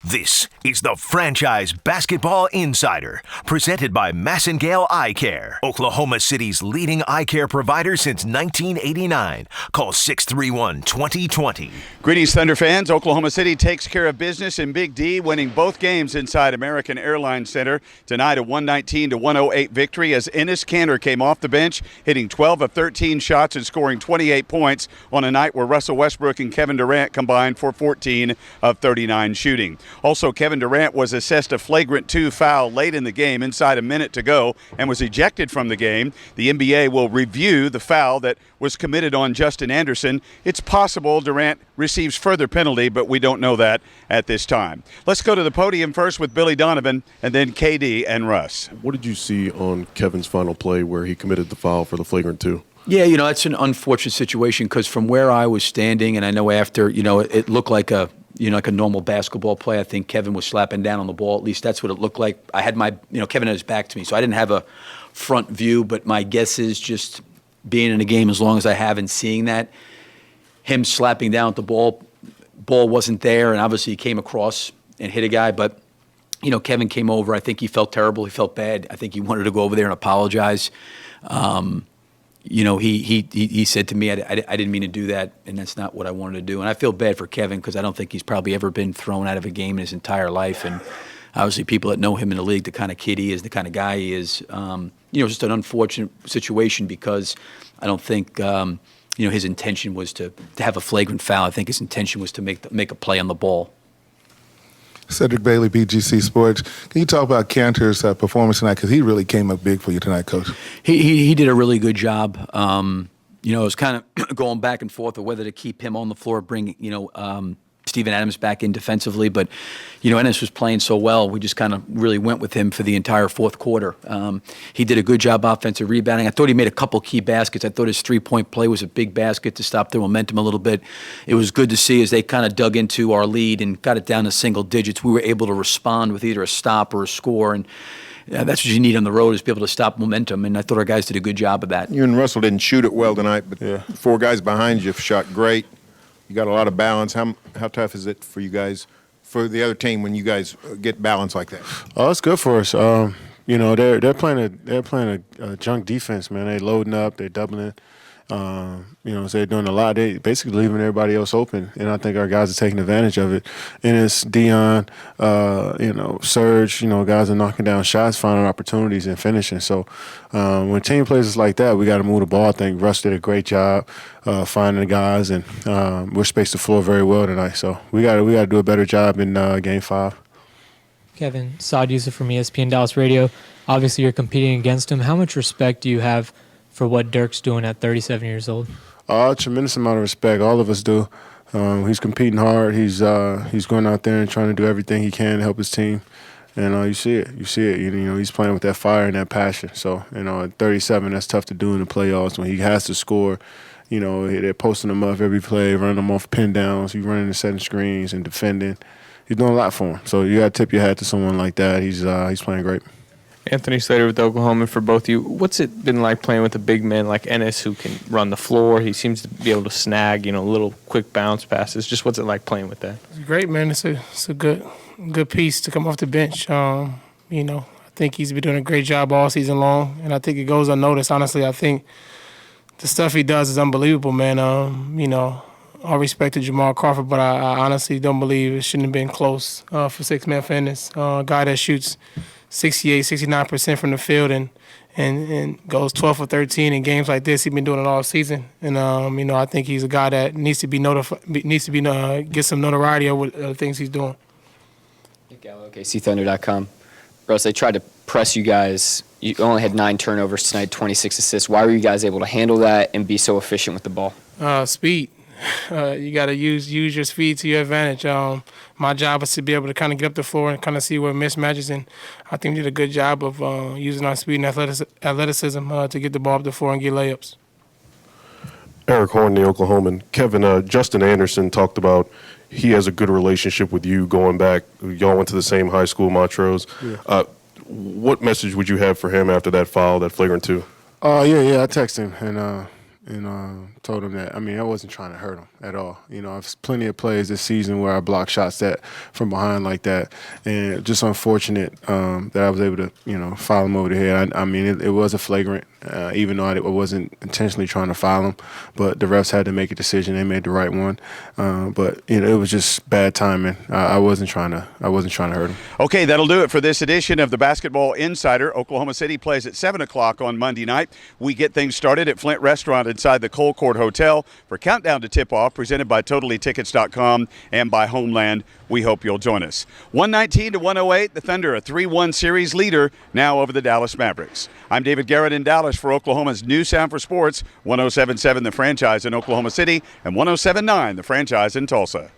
This is the Franchise Basketball Insider, presented by Massengale Eye Care, Oklahoma City's leading eye care provider since 1989. Call 631-2020. Greetings, Thunder fans. Oklahoma City takes care of business in Big D, winning both games inside American Airlines Center. Tonight, a 119-108 victory as Enes Kanter came off the bench, hitting 12 of 13 shots and scoring 28 points on a night where Russell Westbrook and Kevin Durant combined for 14 of 39 shooting. Also, Kevin Durant was assessed a flagrant 2 foul late in the game, inside a minute to go, and was ejected from the game. The NBA will review the foul that was committed on Justin Anderson. It's possible Durant receives further penalty, but we don't know that at this time. Let's go to the podium first with Billy Donovan and then KD and Russ. What did you see on Kevin's final play where he committed the foul for the flagrant 2? Yeah, it's an unfortunate situation because from where I was standing, and I know after, it looked like a normal basketball play. I think Kevin was slapping down on the ball. At least that's what it looked like. I had Kevin had his back to me, so I didn't have a front view, but my guess is just being in a game as long as I have and seeing that, him slapping down at the ball wasn't there, and obviously he came across and hit a guy, but Kevin came over. I think he felt terrible. He felt bad. I think he wanted to go over there and apologize. He said to me, I didn't mean to do that, and that's not what I wanted to do. And I feel bad for Kevin because I don't think he's probably ever been thrown out of a game in his entire life. And obviously people that know him in the league, the kind of kid he is, the kind of guy he is, just an unfortunate situation because I don't think, his intention was to have a flagrant foul. I think his intention was to make a play on the ball. Cedric Bailey, BGC Sports. Can you talk about Kanter's performance tonight? Because he really came up big for you tonight, Coach. He did a really good job. It was kind of going back and forth of whether to keep him on the floor, bring Steven Adams back in defensively. But, Enes was playing so well, we just kind of really went with him for the entire fourth quarter. He did a good job offensive rebounding. I thought he made a couple key baskets. I thought his three-point play was a big basket to stop their momentum a little bit. It was good to see as they kind of dug into our lead and got it down to single digits. We were able to respond with either a stop or a score. And that's what you need on the road is be able to stop momentum. And I thought our guys did a good job of that. You and Russell didn't shoot it well tonight, but 4 guys behind you shot great. You got a lot of balance. How tough is it for you guys, for the other team, when you guys get balance like that? Oh, it's good for us. They're playing a junk defense, man. They're loading up, they're doubling. So they're doing a lot. They basically leaving everybody else open, and I think our guys are taking advantage of it. And it's Dion, Serge. Guys are knocking down shots, finding opportunities, and finishing. So when team plays us like that, we got to move the ball. I think Russ did a great job finding the guys, and we're spaced the floor very well tonight. So we got to do a better job in Game 5. Kevin, Saad Yusuf from ESPN Dallas Radio. Obviously, you're competing against him. How much respect do you have for what Dirk's doing at 37 years old? A tremendous amount of respect. All of us do. He's competing hard. He's going out there and trying to do everything he can to help his team. And you see it. He's playing with that fire and that passion. So, at 37, that's tough to do in the playoffs when he has to score. They're posting him up every play, running him off pin downs. He's running and setting screens and defending. He's doing a lot for him. So you got to tip your hat to someone like that. He's playing great. Anthony Slater with Oklahoma for both of you. What's it been like playing with a big man like Enes who can run the floor? He seems to be able to snag, little quick bounce passes. Just what's it like playing with that? It's great, man. It's a good piece to come off the bench. I think he's been doing a great job all season long, and I think it goes unnoticed. Honestly, I think the stuff he does is unbelievable, man. All respect to Jamal Crawford, but I honestly don't believe it shouldn't have been close for six-man for Enes. A guy that shoots 68, 69% from the field and goes 12 for 13 in games like this. He's been doing it all season, and I think he's a guy that needs to get some notoriety over the things he's doing. Nick Gallo, KCThunder.com. Russ, they tried to press you guys. You only had 9 turnovers tonight, 26 assists. Why were you guys able to handle that and be so efficient with the ball? Speed. You got to use your speed to your advantage. My job is to be able to kind of get up the floor and kind of see where mismatches, and I think we did a good job of using our speed and athleticism to get the ball up the floor and get layups. Eric Horn, the Oklahoman. Kevin, Justin Anderson talked about he has a good relationship with you going back. Y'all went to the same high school, Montrose. Yeah. What message would you have for him after that foul, that flagrant 2? I texted him, and told him that, I mean, I wasn't trying to hurt him at all. You know, I've plenty of plays this season where I block shots that from behind like that, and just unfortunate that I was able to, you know, foul him over the head. I mean, it was a flagrant, even though I wasn't intentionally trying to foul him, but the refs had to make a decision. They made the right one, but you know, it was just bad timing. I wasn't trying to hurt him. Okay, that'll do it for this edition of the Basketball Insider. Oklahoma City plays at 7 o'clock on Monday night. We get things started at Flint Restaurant inside the Cole Court Hotel for Countdown to Tip-Off, presented by TotallyTickets.com and by Homeland. We hope you'll join us. 119 to 108, the Thunder, a 3-1 series leader, now over the Dallas Mavericks. I'm David Garrett in Dallas for Oklahoma's new sound for sports, 107.7 The Franchise in Oklahoma City and 107.9 The Franchise in Tulsa.